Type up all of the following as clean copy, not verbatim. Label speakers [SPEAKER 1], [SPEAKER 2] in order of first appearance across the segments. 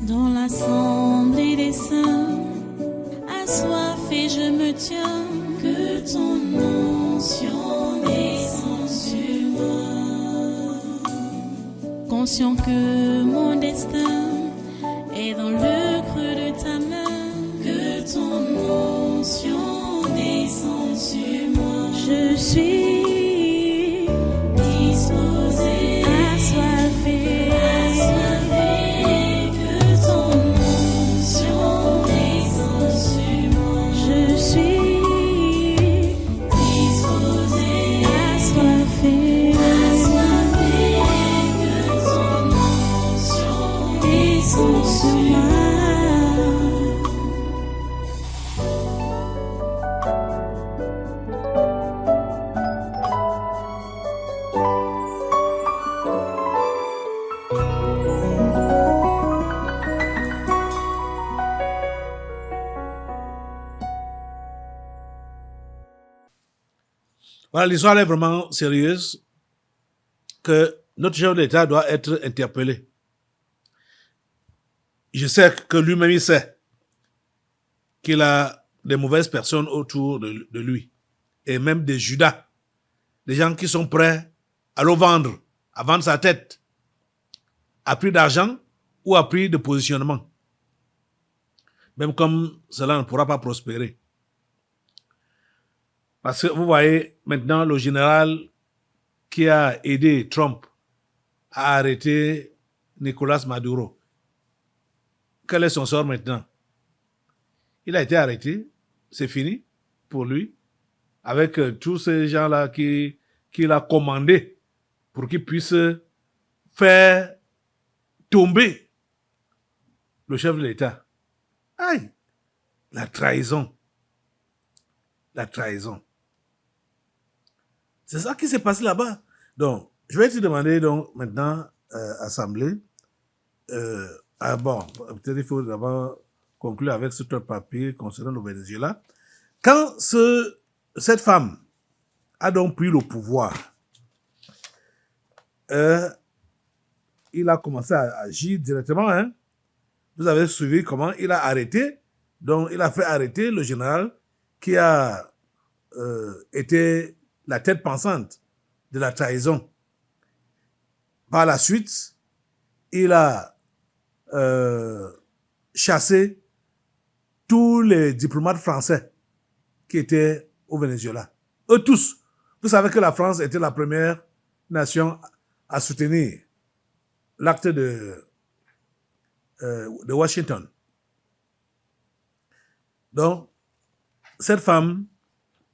[SPEAKER 1] Dans l'assemblée des saints, assoiffé je me tiens, que ton onction descende sur moi. Conscient que mon destin est dans le creux de ta main, que ton onction descende sur moi. Je suis disposé, assoiffé, que ton onction descende sur moi. Je suis disposé, assoiffé, que ton onction descende sur moi.
[SPEAKER 2] Voilà, l'histoire est vraiment sérieuse, que notre chef d'État doit être interpellé. Je sais que lui-même, il sait qu'il a des mauvaises personnes autour de lui, et même des Judas, des gens qui sont prêts à le vendre, à vendre sa tête, à prix d'argent ou à prix de positionnement. Même comme cela ne pourra pas prospérer. Parce que vous voyez maintenant le général qui a aidé Trump à arrêter Nicolas Maduro. Quel est son sort maintenant? Il a été arrêté, c'est fini pour lui, avec tous ces gens-là qu'il a commandé pour qu'ils puissent faire tomber le chef de l'État. Aïe! La trahison. La trahison. C'est ça qui s'est passé là-bas. Donc, je vais te demander donc maintenant, Assemblée, bon, peut-être il faut d'abord conclure avec ce papier concernant le Venezuela. Quand cette femme a donc pris le pouvoir, il a commencé à agir directement. Hein? Vous avez suivi comment il a arrêté. Donc, il a fait arrêter le général qui a été la tête pensante de la trahison. Par la suite, il a chassé tous les diplomates français qui étaient au Venezuela. Eux tous. Vous savez que la France était la première nation à soutenir l'acte de Washington. Donc, cette femme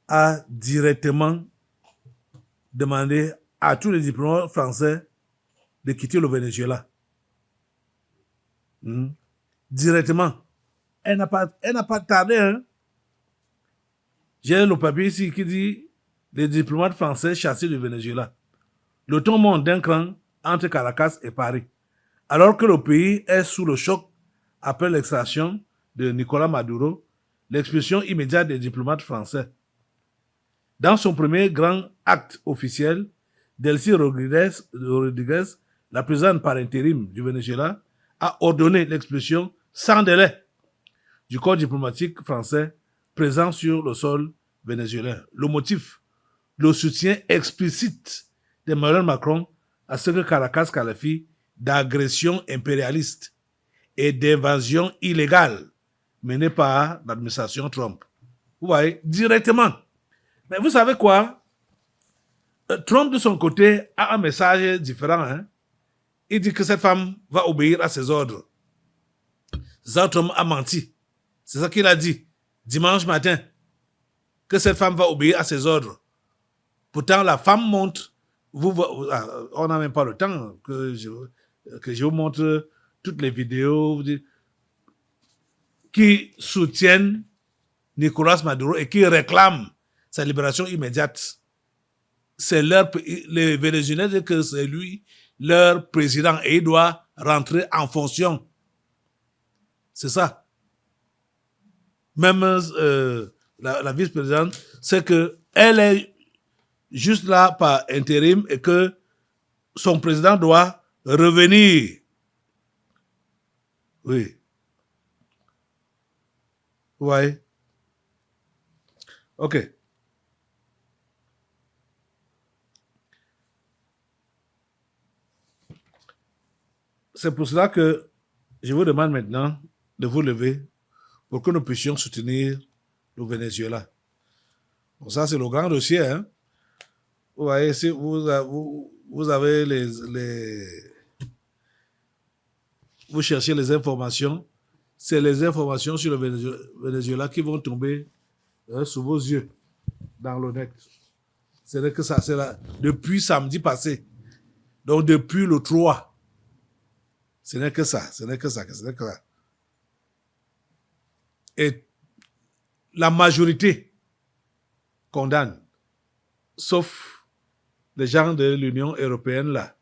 [SPEAKER 2] a directement demandé à tous les diplomates français de quitter le Venezuela. Directement. Elle n'a pas tardé. Hein? J'ai le papier ici qui dit les diplomates français chassés du Venezuela. Le ton monte d'un cran entre Caracas et Paris. Alors que le pays est sous le choc après l'extraction de Nicolas Maduro, l'expulsion immédiate des diplomates français. Dans son premier grand acte officiel, Delcy Rodriguez, la présidente par intérim du Venezuela, a ordonné l'expulsion sans délai du corps diplomatique français présent sur le sol vénézuélien. Le motif, le soutien explicite d'Emmanuel Macron à ce que Caracas qualifie d'agression impérialiste et d'invasion illégale menée par l'administration Trump. Vous voyez, directement. Mais vous savez quoi? Trump, de son côté, a un message différent. Hein? Il dit que cette femme va obéir à ses ordres. Trump a menti. C'est ça qu'il a dit dimanche matin, que cette femme va obéir à ses ordres. Pourtant, la femme montre, on n'a même pas le temps que je vous montre toutes les vidéos qui soutiennent Nicolas Maduro et qui réclament sa libération immédiate. C'est les Vénézuéliens disent que c'est lui leur président et il doit rentrer en fonction. C'est ça. Même la vice-présidente, c'est qu'elle est juste là par intérim et que son président doit revenir Oui. Ouais. OK. C'est pour cela que je vous demande maintenant de vous lever pour que nous puissions soutenir le Venezuela. Bon, ça, c'est le grand dossier. Hein? Vous voyez, si vous avez vous cherchez les informations, c'est les informations sur le Venezuela qui vont tomber sous vos yeux dans le net. C'est que ça, c'est là, depuis samedi passé. Donc, depuis le 3. Ce n'est que ça, ce n'est que ça, ce n'est que ça. Et la majorité condamne, sauf les gens de l'Union européenne là.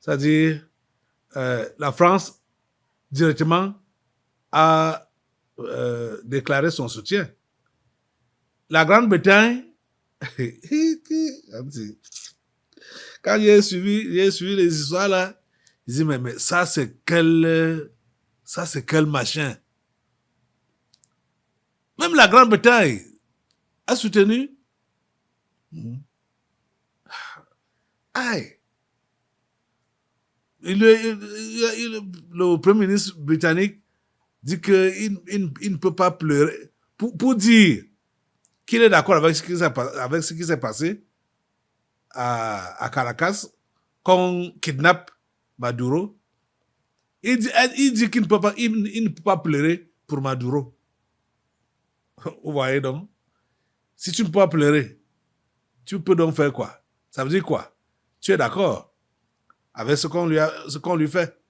[SPEAKER 2] C'est-à-dire, la France directement a déclaré son soutien. La Grande-Bretagne, quand j'ai suivi les histoires là, je dis mais ça c'est quel machin. Même la Grande-Bretagne a soutenu. Aïe. Le Premier ministre britannique dit qu'il ne peut pas pleurer. Pour dire qu'il est d'accord avec ce qui s'est passé à Caracas, qu'on kidnappe Maduro, il dit qu'il ne peut pas, il ne peut pas pleurer pour Maduro. Vous voyez donc? Si tu ne peux pas pleurer, tu peux donc faire quoi? Ça veut dire quoi? Tu es d'accord avec ce qu'on lui fait?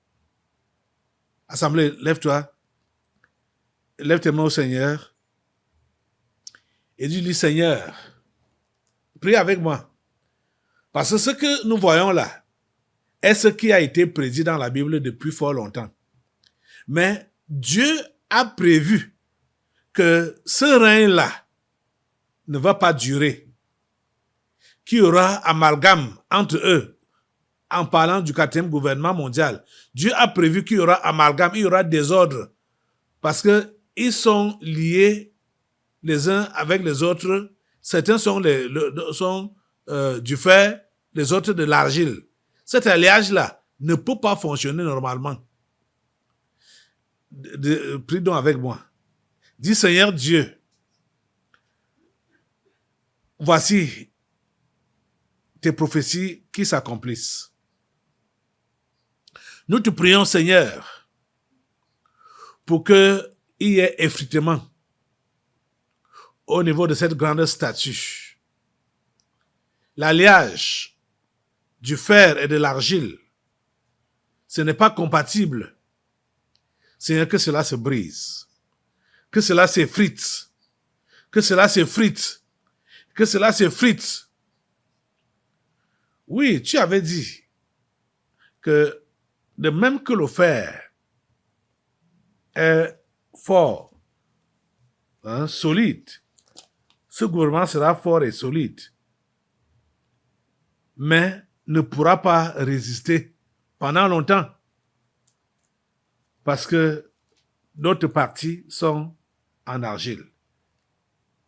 [SPEAKER 2] Assemblée, lève-toi. Lève tes mains au Seigneur. Et dis-lui, Seigneur, prie avec moi. Parce que ce que nous voyons là est ce qui a été prédit dans la Bible depuis fort longtemps. Mais Dieu a prévu que ce règne-là ne va pas durer, qu'il y aura amalgame entre eux en parlant du 4e gouvernement mondial. Dieu a prévu qu'il y aura amalgame, il y aura désordre parce qu'ils sont liés les uns avec les autres. Certains sont, du fer, les autres de l'argile. Cet alliage-là ne peut pas fonctionner normalement. Prie donc avec moi. Dis Seigneur Dieu, voici tes prophéties qui s'accomplissent. Nous te prions Seigneur pour qu'il y ait effritement au niveau de cette grande statue. L'alliage du fer et de l'argile, ce n'est pas compatible. Seigneur, que cela se brise, que cela s'effrite, que cela s'effrite, que cela s'effrite. Oui, tu avais dit que de même que le fer est fort, solide, ce gouvernement sera fort et solide, mais ne pourra pas résister pendant longtemps parce que d'autres parties sont en argile.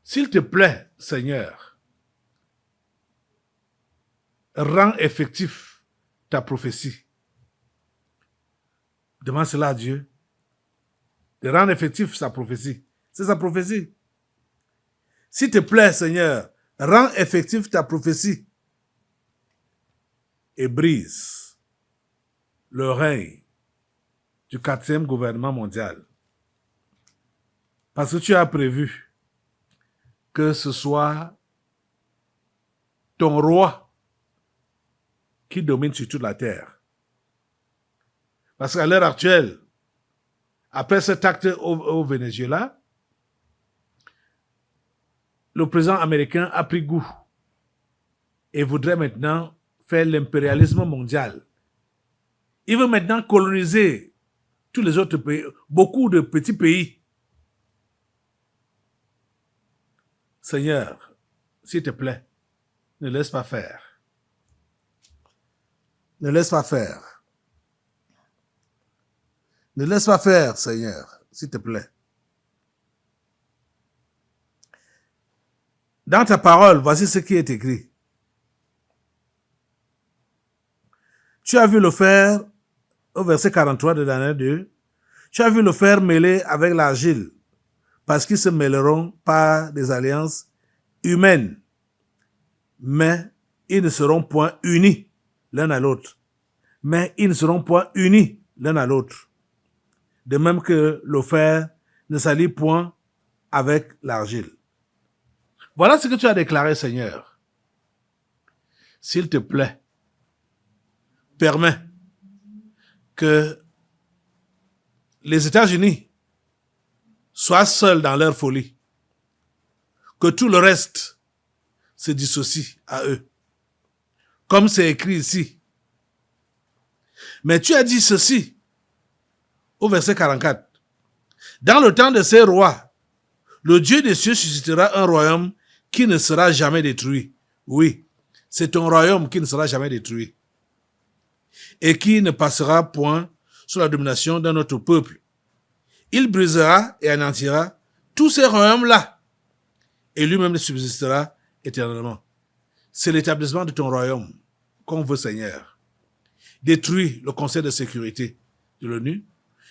[SPEAKER 2] S'il te plaît, Seigneur, rends effectif ta prophétie. Demande cela à Dieu. De rendre effectif sa prophétie. C'est sa prophétie. S'il te plaît, Seigneur, rends effectif ta prophétie et brise le règne du 4e gouvernement mondial. Parce que tu as prévu que ce soit ton roi qui domine sur toute la terre. Parce qu'à l'heure actuelle, après cet acte au Venezuela, le président américain a pris goût et voudrait maintenant faire l'impérialisme mondial. Il veut maintenant coloniser tous les autres pays, beaucoup de petits pays. Seigneur, s'il te plaît, ne laisse pas faire. Ne laisse pas faire. Ne laisse pas faire, Seigneur, s'il te plaît. Dans ta parole, voici ce qui est écrit. Tu as vu le fer, au verset 43 de Daniel 2, tu as vu le fer mêlé avec l'argile, parce qu'ils se mêleront par des alliances humaines, mais ils ne seront point unis l'un à l'autre. Mais ils ne seront point unis l'un à l'autre. De même que le fer ne s'allie point avec l'argile. Voilà ce que tu as déclaré, Seigneur. S'il te plaît, permets que les États-Unis soient seuls dans leur folie, que tout le reste se dissocie à eux, comme c'est écrit ici. Mais tu as dit ceci au verset 44. Dans le temps de ces rois, le Dieu des cieux suscitera un royaume qui ne sera jamais détruit. Oui, c'est un royaume qui ne sera jamais détruit et qui ne passera point sous la domination d'un autre peuple. Il brisera et anéantira tous ces royaumes-là et lui-même subsistera éternellement. C'est l'établissement de ton royaume qu'on veut, Seigneur. Détruis le Conseil de sécurité de l'ONU,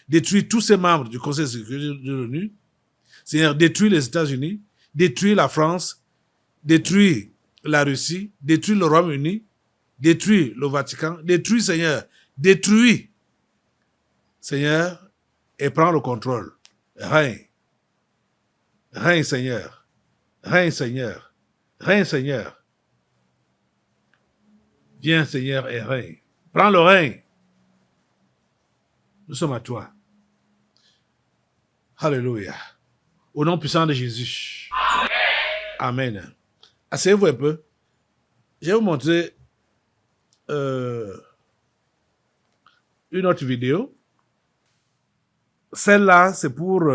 [SPEAKER 2] détruis tous ces membres du Conseil de sécurité de l'ONU. Seigneur, détruis les États-Unis, détruis la France, détruis la Russie, détruis le Royaume-Uni, détruis le Vatican, détruis, Seigneur, détruis, Seigneur, et prends le contrôle. Règne. Règne, Seigneur. Règne, Seigneur. Règne, Seigneur. Viens, Seigneur, et règne. Prends le règne. Nous sommes à toi. Alléluia. Au nom puissant de Jésus. Amen. Amen. Asseyez-vous un peu. Je vais vous montrer une autre vidéo. Celle-là, c'est pour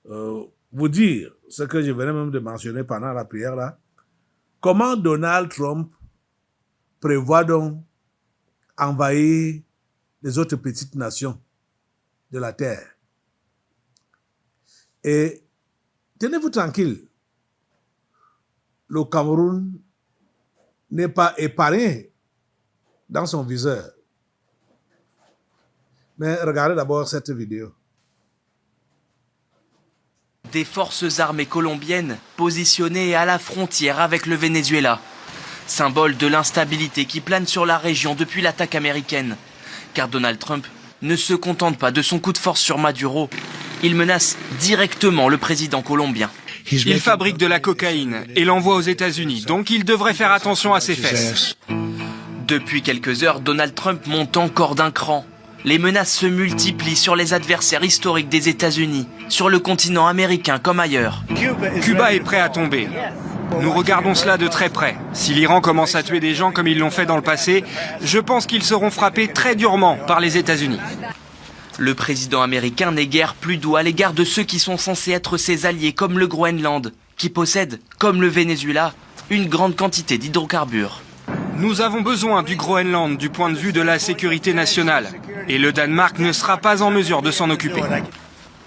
[SPEAKER 2] vous dire ce que je venais même de mentionner pendant la prière là. Comment Donald Trump prévoit donc envahir les autres petites nations de la terre. Et tenez-vous tranquille, le Cameroun n'est pas épargné dans son viseur. Mais regardez d'abord cette vidéo.
[SPEAKER 3] Des forces armées colombiennes positionnées à la frontière avec le Venezuela. Symbole de l'instabilité qui plane sur la région depuis l'attaque américaine. Car Donald Trump ne se contente pas de son coup de force sur Maduro. Il menace directement le président colombien.
[SPEAKER 4] Il fabrique de la cocaïne et l'envoie aux États-Unis, donc il devrait faire attention à ses fesses.
[SPEAKER 3] Depuis quelques heures, Donald Trump monte encore d'un cran. Les menaces se multiplient sur les adversaires historiques des États-Unis, sur le continent américain comme ailleurs.
[SPEAKER 4] Cuba est prêt à tomber. Nous regardons cela de très près. Si l'Iran commence à tuer des gens comme ils l'ont fait dans le passé, je pense qu'ils seront frappés très durement par les États-Unis.
[SPEAKER 3] Le président américain n'est guère plus doux à l'égard de ceux qui sont censés être ses alliés comme le Groenland, qui possède, comme le Venezuela, une grande quantité d'hydrocarbures.
[SPEAKER 4] Nous avons besoin du Groenland du point de vue de la sécurité nationale. Et le Danemark ne sera pas en mesure de s'en occuper.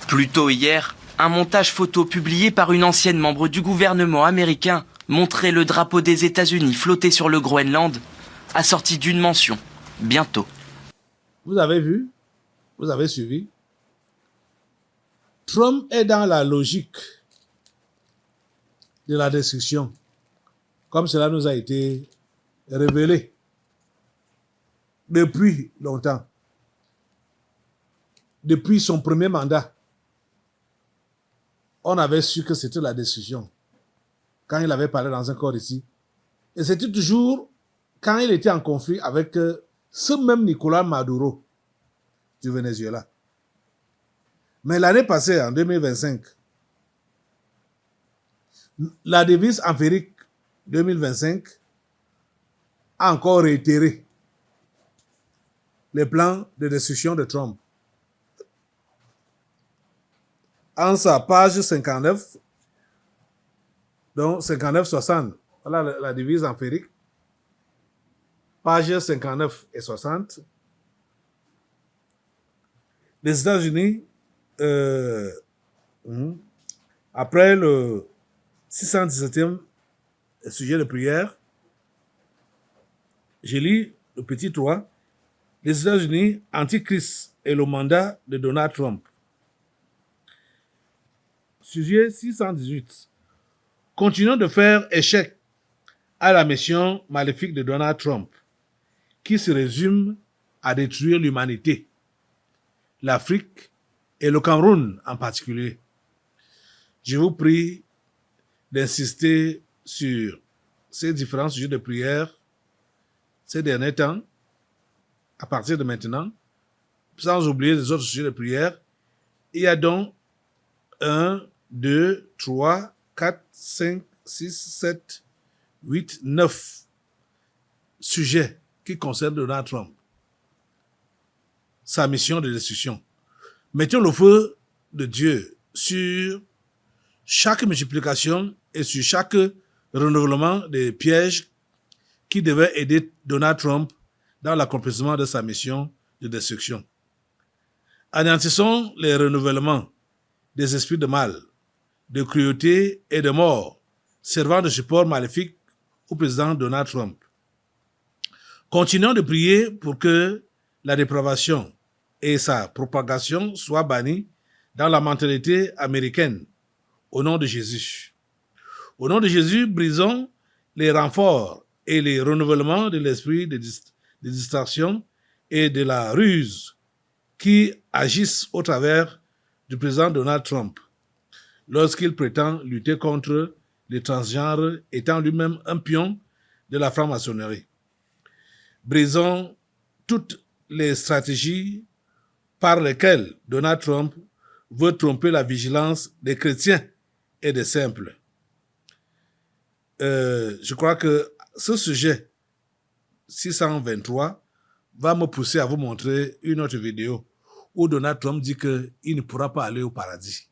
[SPEAKER 3] Plus tôt hier, un montage photo publié par une ancienne membre du gouvernement américain montrait le drapeau des États-Unis flotter sur le Groenland, assorti d'une mention « Bientôt ».
[SPEAKER 2] Vous avez vu? Vous avez suivi? Trump est dans la logique de la destruction, comme cela nous a été révélé depuis longtemps. Depuis son premier mandat, on avait su que c'était la destruction. Quand il avait parlé dans un corps ici. Et c'était toujours quand il était en conflit avec ce même Nicolas Maduro du Venezuela. Mais l'année passée, en 2025, la devise empirique 2025 a encore réitéré les plans de destruction de Trump. En sa page 59, donc 59-60, voilà la devise empirique, page 59 et 60. les États-Unis, après le 617e sujet de prière, je lis le petit 3, les États-Unis, Antichrist et le mandat de Donald Trump. Sujet 618. Continuons de faire échec à la mission maléfique de Donald Trump, qui se résume à détruire l'humanité, l'Afrique et le Cameroun en particulier. Je vous prie d'insister sur ces différents sujets de prière ces derniers temps, à partir de maintenant, sans oublier les autres sujets de prière. Il y a donc 1, 2, 3, 4, 5, 6, 7, 8, 9 sujets qui concernent Donald Trump. Sa mission de destruction. Mettons le feu de Dieu sur chaque multiplication et sur chaque renouvellement des pièges qui devaient aider Donald Trump dans l'accomplissement de sa mission de destruction. Anéantissons les renouvellements des esprits de mal, de cruauté et de mort, servant de support maléfique au président Donald Trump. Continuons de prier pour que la dépravation et sa propagation soient bannies dans la mentalité américaine, au nom de Jésus. Au nom de Jésus, brisons les renforts et les renouvellements de l'esprit de distraction et de la ruse qui agissent au travers du président Donald Trump lorsqu'il prétend lutter contre les transgenres, étant lui-même un pion de la franc-maçonnerie. Brisons toutes les stratégies par lesquelles Donald Trump veut tromper la vigilance des chrétiens et des simples. Je crois que ce sujet 623 va me pousser à vous montrer une autre vidéo où Donald Trump dit qu'il ne pourra pas aller au paradis.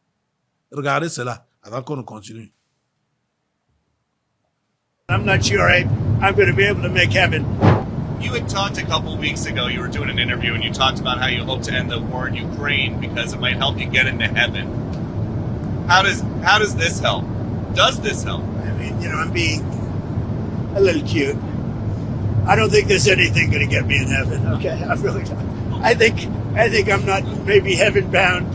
[SPEAKER 2] Regardez cela avant qu'on ne continue.
[SPEAKER 5] I'm not sure I'm going to be able to make heaven.
[SPEAKER 6] You had talked a couple weeks ago, you were doing an interview and you talked about how you hope to end the war in Ukraine because it might help you get into heaven. How does this help? Does this help?
[SPEAKER 5] I mean, I'm being a little cute. I don't think there's anything going to get me in heaven. Okay, I really don't. I think I'm not maybe heaven bound.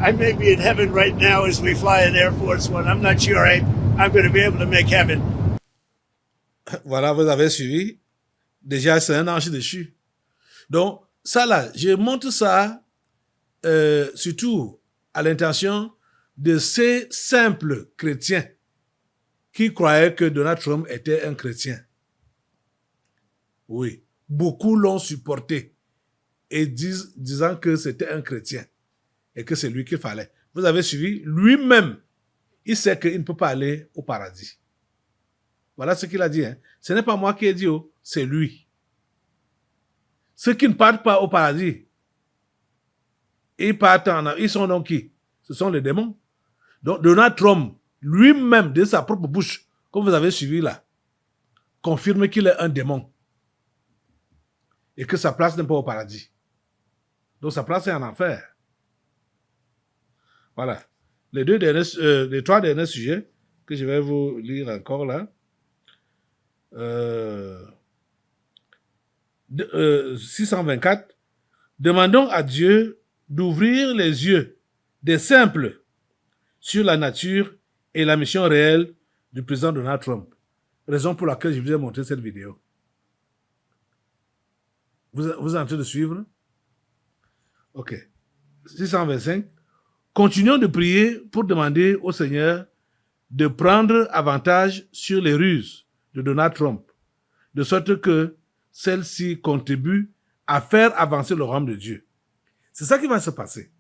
[SPEAKER 5] I may be in heaven right now as we fly in Air Force One. I'm not sure I'm going to be able to make heaven.
[SPEAKER 2] Voilà, vous avez suivi. Déjà, c'est un ange déchu. Donc, ça là, je montre ça surtout à l'intention de ces simples chrétiens qui croyaient que Donald Trump était un chrétien. Oui, beaucoup l'ont supporté et disant que c'était un chrétien et que c'est lui qu'il fallait. Vous avez suivi, lui-même, il sait qu'il ne peut pas aller au paradis. Voilà ce qu'il a dit. Hein. Ce n'est pas moi qui ai dit, c'est lui. Ceux qui ne partent pas au paradis, ils sont donc qui? Ce sont les démons. Donc Donald Trump, lui-même, de sa propre bouche, comme vous avez suivi là, confirme qu'il est un démon. Et que sa place n'est pas au paradis. Donc sa place est en enfer. Voilà. Les trois derniers sujets que je vais vous lire encore là. 624. Demandons à Dieu d'ouvrir les yeux des simples sur la nature et la mission réelle du président Donald Trump. Raison pour laquelle je vous ai montré cette vidéo. Vous êtes en train de suivre? Ok. 625. Continuons de prier pour demander au Seigneur de prendre avantage sur les ruses de Donald Trump, de sorte que celles-ci contribuent à faire avancer le royaume de Dieu. C'est ça qui va se passer.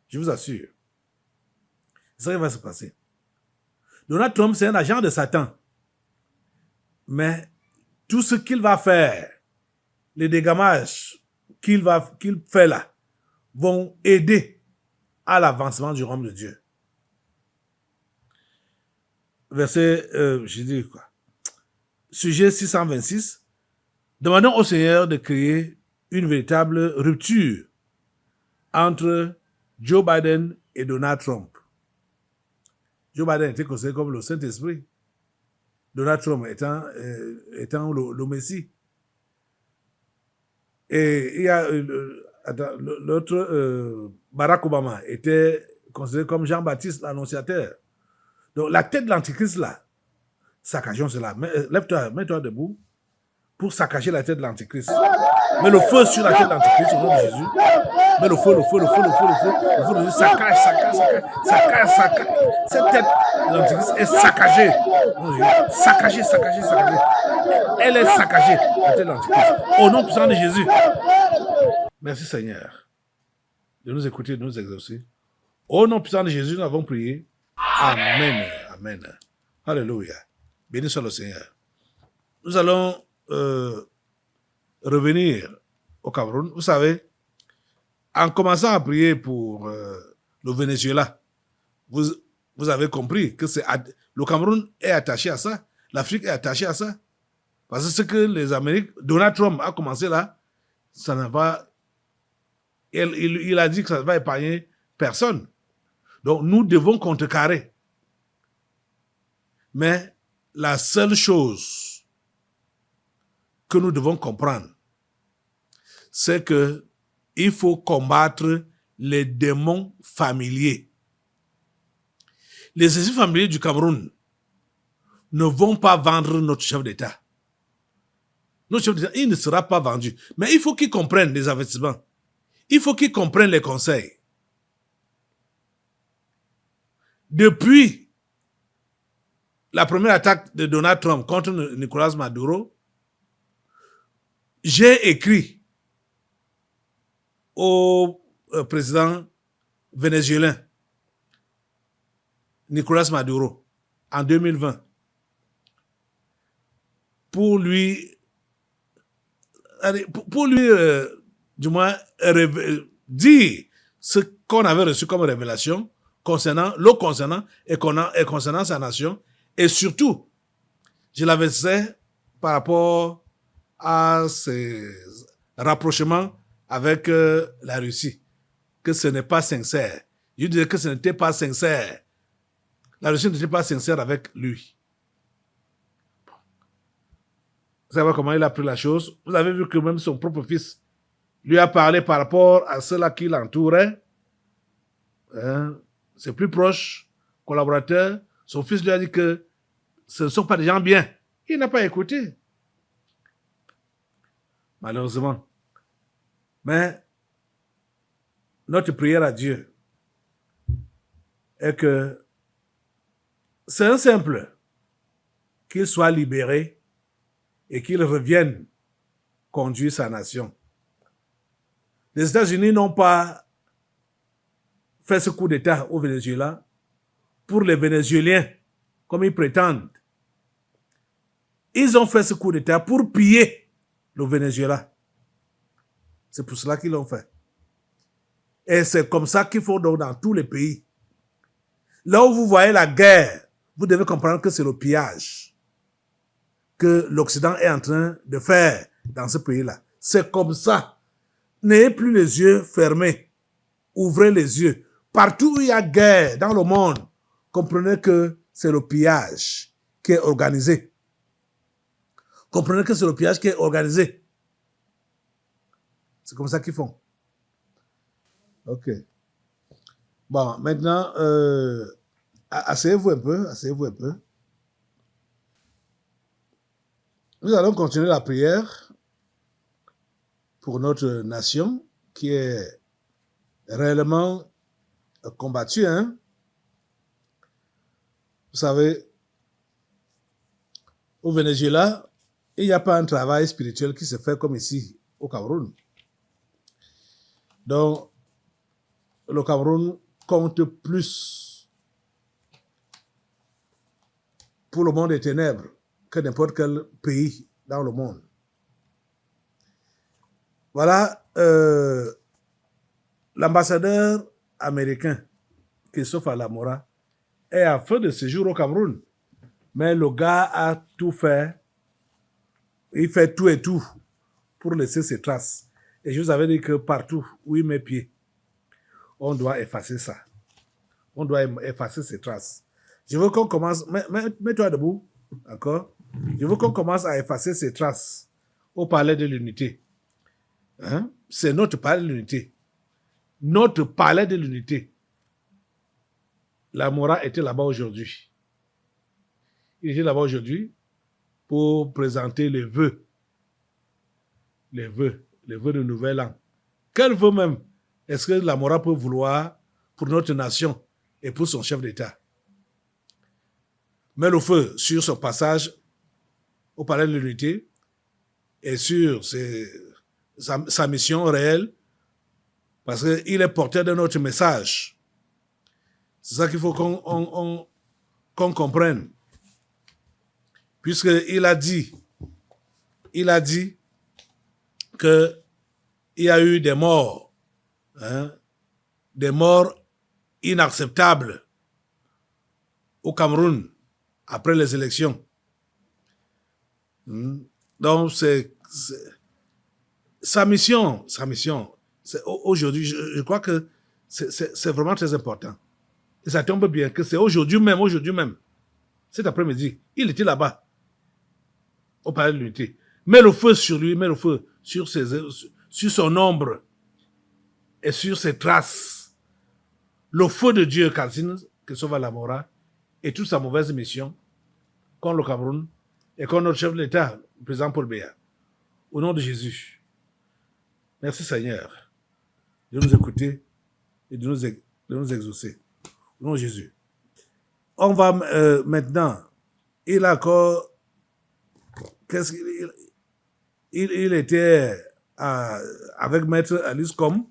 [SPEAKER 2] Je vous assure. C'est ça qui va se passer. Donald Trump, c'est un agent de Satan. Mais tout ce qu'il va faire, les dégamages qu'il fait là, vont aider à l'avancement du royaume de Dieu. Verset, je dis quoi? Sujet 626. Demandons au Seigneur de créer une véritable rupture entre Joe Biden et Donald Trump. Joe Biden était considéré comme le Saint-Esprit. Donald Trump étant le Messie. Et il y a l'autre, Barack Obama était considéré comme Jean-Baptiste l'Annonciateur. Donc la tête de l'Antichrist là, saccageons cela. Lève-toi, mets-toi debout pour saccager la tête de l'Antichrist. Mets le feu sur la tête de l'Antichrist au nom de Jésus. Mets le feu de Jésus. Saccage. Cette tête de l'Antichrist est saccagée. Saccagée. Elle est saccagée, la tête de l'Antichrist. Au nom puissant de Jésus. Merci Seigneur de nous écouter, de nous exaucer. Au nom puissant de Jésus, nous avons prié. Amen. Alléluia. Béni soit le Seigneur. Nous allons revenir au Cameroun. Vous savez, en commençant à prier pour le Venezuela, vous avez compris que le Cameroun est attaché à ça. L'Afrique est attachée à ça. Parce que ce que les Amériques, Donald Trump a commencé là, ça ne va... Il a dit que ça ne va épargner personne. Donc nous devons contrecarrer. Mais la seule chose que nous devons comprendre, c'est que il faut combattre les démons familiers. Les esprits familiers du Cameroun ne vont pas vendre notre chef d'État. Notre chef d'État, il ne sera pas vendu. Mais il faut qu'il comprenne les investissements. Il faut qu'il comprenne les conseils. Depuis la première attaque de Donald Trump contre Nicolas Maduro, j'ai écrit au président vénézuélien Nicolas Maduro en 2020 pour lui du moins dire ce qu'on avait reçu comme révélation concernant et concernant sa nation, et surtout je l'avais fait par rapport à ses rapprochements avec la Russie, que ce n'est pas sincère. Je disais que ce n'était pas sincère. La Russie n'était pas sincère avec lui. Vous savez comment il a pris la chose? Vous avez vu que même son propre fils lui a parlé par rapport à ceux-là qui l'entouraient. Ses plus proches collaborateurs. Son fils lui a dit que ce ne sont pas des gens bien. Il n'a pas écouté. Malheureusement. Mais notre prière à Dieu est que c'est un simple, qu'il soit libéré et qu'il revienne conduire sa nation. Les États-Unis n'ont pas fait ce coup d'État au Venezuela pour les Vénézuéliens, comme ils prétendent. Ils ont fait ce coup d'État pour piller le Venezuela. C'est pour cela qu'ils l'ont fait. Et c'est comme ça qu'il faut donc dans tous les pays. Là où vous voyez la guerre, vous devez comprendre que c'est le pillage que l'Occident est en train de faire dans ce pays-là. C'est comme ça. N'ayez plus les yeux fermés. Ouvrez les yeux. Partout où il y a guerre dans le monde, comprenez que c'est le pillage qui est organisé. Comprenez que c'est le pillage qui est organisé. C'est comme ça qu'ils font. Ok. Bon, maintenant, asseyez-vous un peu, Nous allons continuer la prière pour notre nation qui est réellement combattue. Vous savez, au Venezuela, il n'y a pas un travail spirituel qui se fait comme ici au Cameroun. Donc, le Cameroun compte plus pour le monde des ténèbres que n'importe quel pays dans le monde. Voilà, l'ambassadeur américain, Christophe Alamora, est à fin de séjour au Cameroun. Mais le gars a tout fait. Il fait tout et tout pour laisser ses traces. Et je vous avais dit que partout où il met pied, on doit effacer ça. On doit effacer ces traces. Je veux qu'on commence... Mets-toi debout, d'accord? Je veux qu'on commence à effacer ces traces au palais de l'unité. Hein? C'est notre palais de l'unité. Notre palais de l'unité. La Mora était là-bas aujourd'hui. Il était là-bas aujourd'hui pour présenter les vœux. Les vœux de Nouvel An. Quel vœu même est-ce que la Mora peut vouloir pour notre nation et pour son chef d'État? Met le feu sur son passage au palais de l'unité et sur sa mission réelle, parce qu'il est porteur de notre message. C'est ça qu'il faut qu'on comprenne. Puisqu'il a dit qu'il y a eu des morts, hein, des morts inacceptables au Cameroun après les élections. Donc, c'est sa mission, aujourd'hui, je crois que c'est vraiment très important. Et ça tombe bien que c'est aujourd'hui même, cet après-midi, il était là-bas, au palais de l'unité. Mets le feu sur lui, mets le feu sur son ombre et sur ses traces. Le feu de Dieu calcine Christophe Lamora et toute sa mauvaise mission contre le Cameroun et contre notre chef de l'État, le président Paul Biya. Au nom de Jésus. Merci Seigneur de nous écouter et de nous exaucer. Au nom de Jésus. On va maintenant, il a encore, il était avec Maître Alice Com.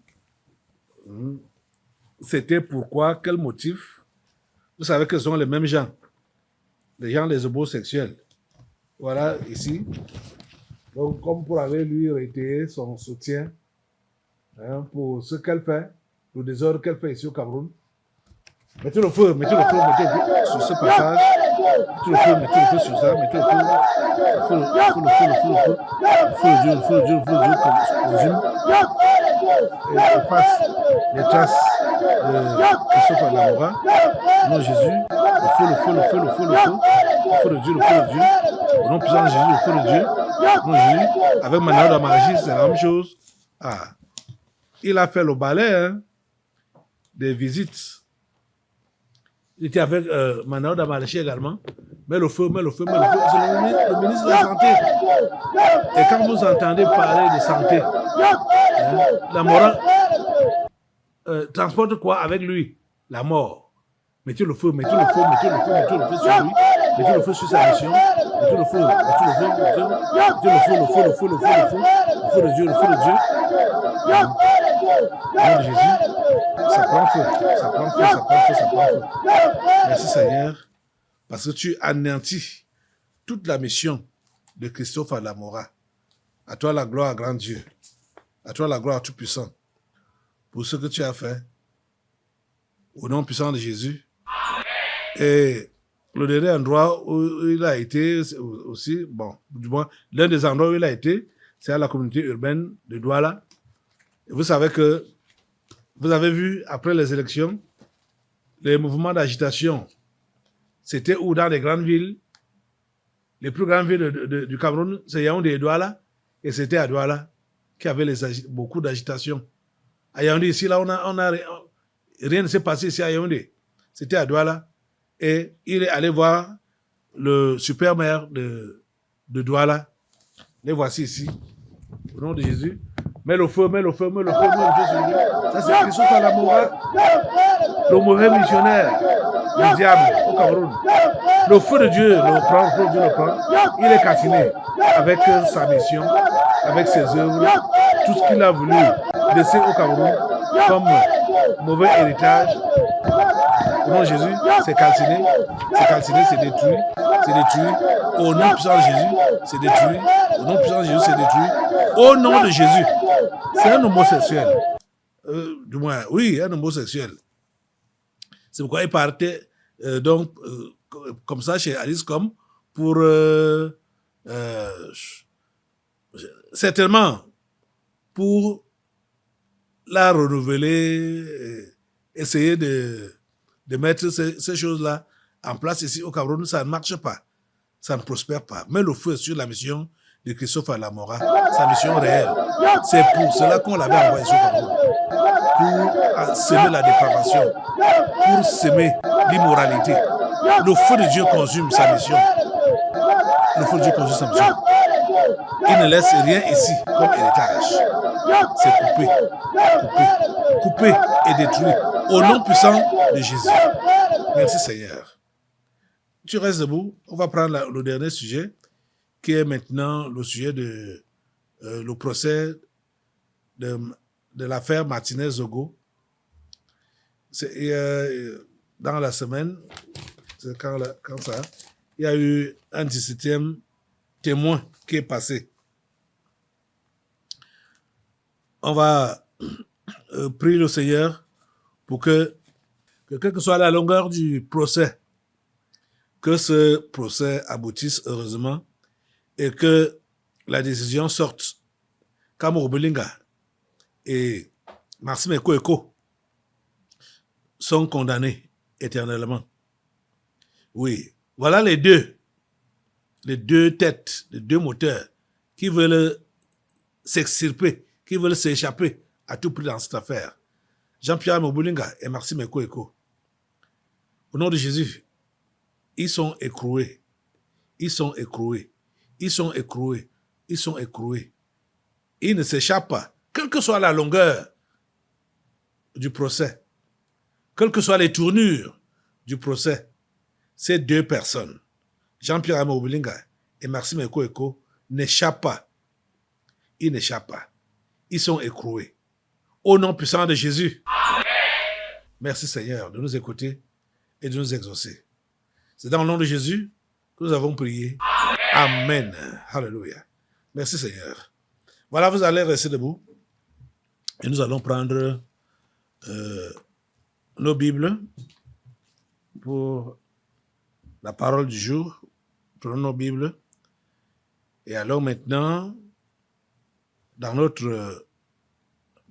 [SPEAKER 2] C'était pourquoi, quel motif? Vous savez que ce sont les mêmes gens, les homosexuels. Voilà, ici. Donc, comme pour aller lui réitérer son soutien pour ce qu'elle fait, le désordre qu'elle fait ici au Cameroun. Mettez le feu sur ce passage. Mettez le feu sur ça. Mettez le feu. Le feu de Dieu, et efface les traces de Christophe Lamora. Non, Jésus, le feu de Dieu. Au nom puissant de Jésus, le feu de Dieu. Non, Jésus, avec Manao Damarachi, c'est la même chose. Ah, il a fait le balai des visites. Il était avec Manao Damarachi également. Mets le feu. C'est le ministre de la Santé. Et quand vous entendez parler de santé, Lamora transporte quoi avec lui? La mort. Mettez le feu sur lui. Mettez le feu sur sa mission. Mettez le feu de Dieu. Au nom de Jésus, ça prend feu. Merci Seigneur, parce que tu anéantis toute la mission de Christophe Lamora. À toi la gloire, grand Dieu. À toi la gloire tout-puissant. Pour ce que tu as fait. Au nom puissant de Jésus. Et le dernier endroit où il a été aussi, bon, du moins, l'un des endroits où il a été, c'est à la communauté urbaine de Douala. Et vous savez que, vous avez vu, après les élections, les mouvements d'agitation, c'était où dans les grandes villes, les plus grandes villes du Cameroun, c'est Yaoundé et Douala, et c'était à Douala qu'il y avait beaucoup d'agitation. À Yaoundé, ici, là, rien ne s'est passé ici à Yaoundé. C'était à Douala. Et il est allé voir le super maire de Douala. Les voici ici. Au nom de Jésus. Mets le feu sur lui. Ça, c'est Christophe Lamora, le mauvais missionnaire du diable au Cameroun. Le feu de Dieu le prend. Il est calciné avec sa mission, avec ses œuvres, tout ce qu'il a voulu laisser au Cameroun comme mauvais héritage. Au nom de Jésus, c'est calciné, c'est détruit. Au nom puissant de Jésus, c'est détruit. Au nom puissant de Jésus, c'est détruit. Au nom de Jésus, c'est un homosexuel. Du moins, oui, un homosexuel. C'est pourquoi il partait comme ça chez Alice Com pour certainement pour la renouveler essayer de mettre ces choses-là en place ici au Cameroun, ça ne marche pas. Ça ne prospère pas. Mais le feu sur la mission de Christophe Alamora, sa mission réelle. C'est pour cela qu'on l'avait envoyé sur le Cameroun. Pour semer la dépravation, pour semer l'immoralité. Le feu de Dieu consume sa mission. Le feu de Dieu consume sa mission. Il ne laisse rien ici comme héritage. C'est coupé et détruit au nom puissant de Jésus. Merci Seigneur. Tu restes debout. On va prendre le dernier sujet, qui est maintenant le sujet de le procès de l'affaire Martinez-Zogo. Dans la semaine, c'est quand ça, il y a eu un 17e témoin qui est passé. On va prier le Seigneur pour que quelle que soit la longueur du procès, que ce procès aboutisse heureusement et que la décision sorte. Kamo Belinga et Maxime Ekoeko sont condamnés éternellement. Oui, voilà les deux têtes, les deux moteurs qui veulent s'extirper, qui veulent s'échapper à tout prix dans cette affaire. Jean-Pierre Mobulinga et Maxime Ekoeko. Au nom de Jésus, ils sont écroués. Ils sont écroués. Ils sont écroués. Ils sont écroués. Ils ne s'échappent pas, quelle que soit la longueur du procès, quelles que soient les tournures du procès. Ces deux personnes, Jean-Pierre Mobulinga et Maxime Ekoeko, n'échappent pas. Ils n'échappent pas. Ils sont écroués. Au nom puissant de Jésus. Amen. Merci Seigneur de nous écouter et de nous exaucer. C'est dans le nom de Jésus que nous avons prié. Amen. Amen. Alléluia. Merci Seigneur. Voilà, vous allez rester debout et nous allons prendre nos Bibles pour la parole du jour. Prenons nos Bibles et allons maintenant dans notre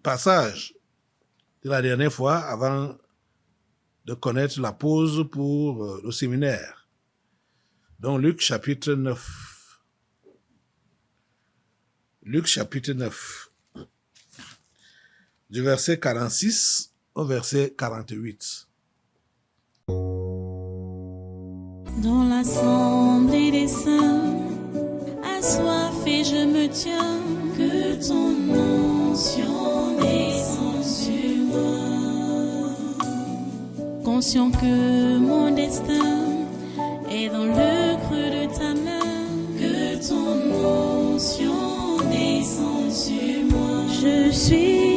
[SPEAKER 2] passage de la dernière fois avant de connaître la pause pour le séminaire. Donc Luc chapitre 9. Luc chapitre 9. Du verset 46 au verset 48.
[SPEAKER 1] Dans l'assemblée des saints, assoiffé je me tiens, que ton onction descende sur moi. Conscient que mon destin est dans le creux de ta main, que ton onction descende sur moi. Je suis